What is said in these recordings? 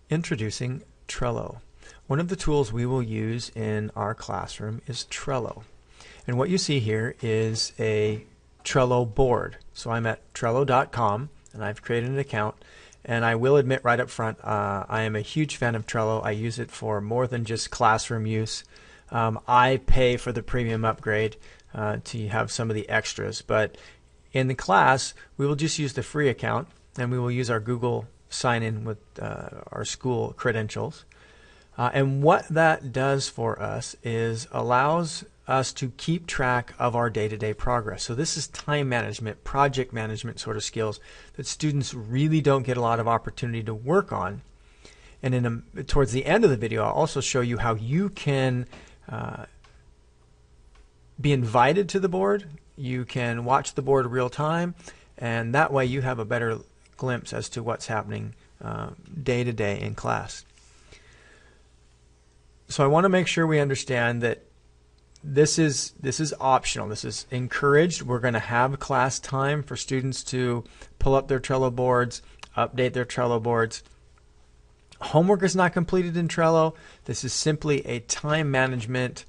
Introducing Trello. One of the tools we will use in our classroom is Trello. And what you see here is a Trello board. So I'm at Trello.com and I've created an account. And I will admit right up front, I am a huge fan of Trello. I use it for more than just classroom use. I pay for the premium upgrade to have some of the extras. But in the class, we will just use the free account and we will use our Google SignIn with our school credentials. And what that does for us is allows us to keep track of our day-to-day progress. So this is time management, project management sort of skills that students really don't get a lot of opportunity to work on. And towards the end of the video, I'll also show you how you can be invited to the board. You can watch the board real time, and that way you have a better glimpse as to what's happening day to day in class. So I want to make sure we understand that this is optional. This is encouraged. We're going to have class time for students to pull up their Trello boards, update their Trello boards. Homework is not completed in Trello. This is simply a time management,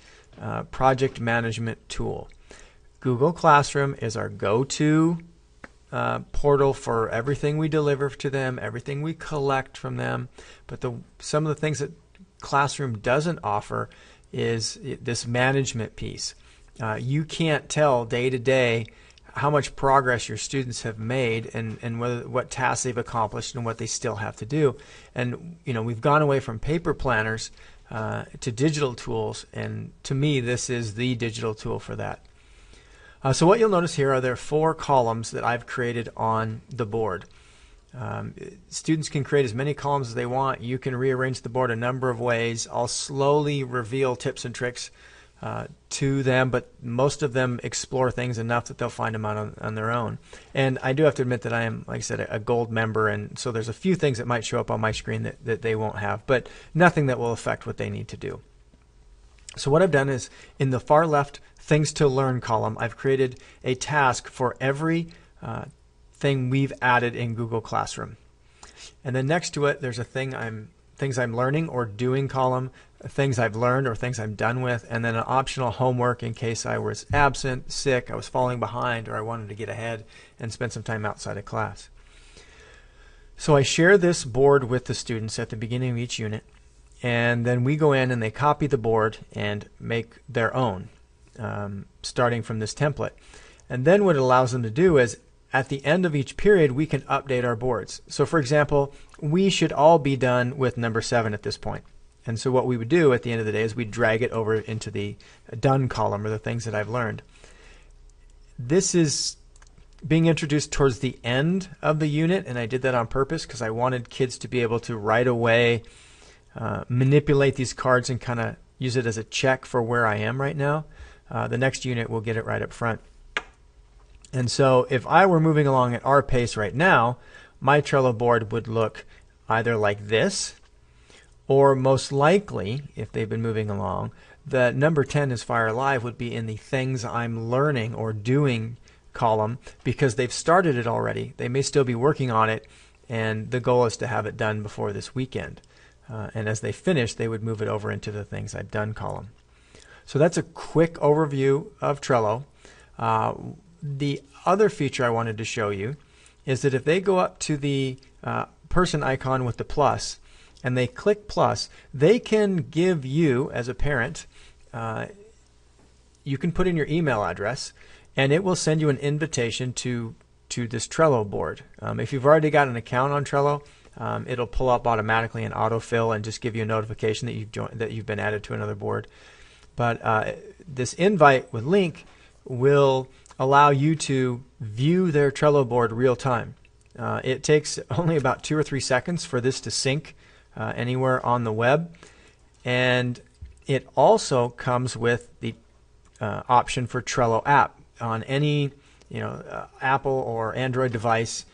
project management tool. Google Classroom is our go-to portal for everything we deliver to them, everything we collect from them. But some of the things that Classroom doesn't offer is this management piece. You can't tell day to day how much progress your students have made and what tasks they've accomplished and what they still have to do. And we've gone away from paper planners to digital tools, and to me this is the digital tool for that. So what you'll notice here are there 4 columns that I've created on the board. Students can create as many columns as they want. You can rearrange the board a number of ways. I'll slowly reveal tips and tricks to them, but most of them explore things enough that they'll find them out on their own. And I do have to admit that I am, like I said, a gold member, and so there's a few things that might show up on my screen that they won't have, but nothing that will affect what they need to do. So what I've done is in the far left Things to Learn column, I've created a task for every thing we've added in Google Classroom. And then next to it, there's a things I'm learning or doing column, things I've learned or things I'm done with, and then an optional homework in case I was absent, sick, I was falling behind, or I wanted to get ahead and spend some time outside of class. So I share this board with the students at the beginning of each unit, and then we go in and they copy the board and make their own, starting from this template. And then what it allows them to do is at the end of each period, we can update our boards. So for example, we should all be done with number 7 at this point. And so what we would do at the end of the day is we'd drag it over into the done column, or the things that I've learned. This is being introduced towards the end of the unit, and I did that on purpose because I wanted kids to be able to right away manipulate these cards and kind of use it as a check for where I am right now. The next unit will get it right up front. And so if I were moving along at our pace right now, my Trello board would look either like this, or most likely, if they've been moving along, the number 10 is Fire Live would be in the Things I'm Learning or Doing column, because they've started it already. They may still be working on it, and the goal is to have it done before this weekend. And as they finish, they would move it over into the Things I've Done column. So that's a quick overview of Trello. The other feature I wanted to show you is that if they go up to the person icon with the plus and they click plus, they can give you, as a parent, you can put in your email address and it will send you an invitation to this Trello board. If you've already got an account on Trello, it'll pull up automatically and autofill and just give you a notification that you've been added to another board. But this invite with link will allow you to view their Trello board real time. It takes only about 2 or 3 seconds for this to sync anywhere on the web, and it also comes with the option for Trello app on any Apple or Android device.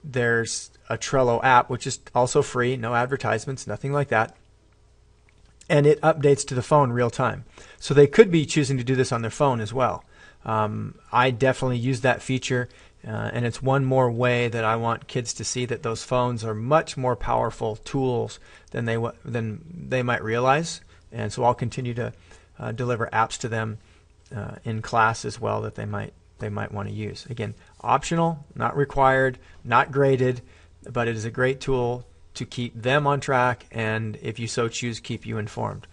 There's a Trello app which is also free, no advertisements, nothing like that. And it updates to the phone real time. So they could be choosing to do this on their phone as well. I definitely use that feature And it's one more way that I want kids to see that those phones are much more powerful tools than they might realize. And so I'll continue to deliver apps to them in class as well that they might want to use. Again, optional, not required, not graded, but it is a great tool to keep them on track, and if you so choose, keep you informed.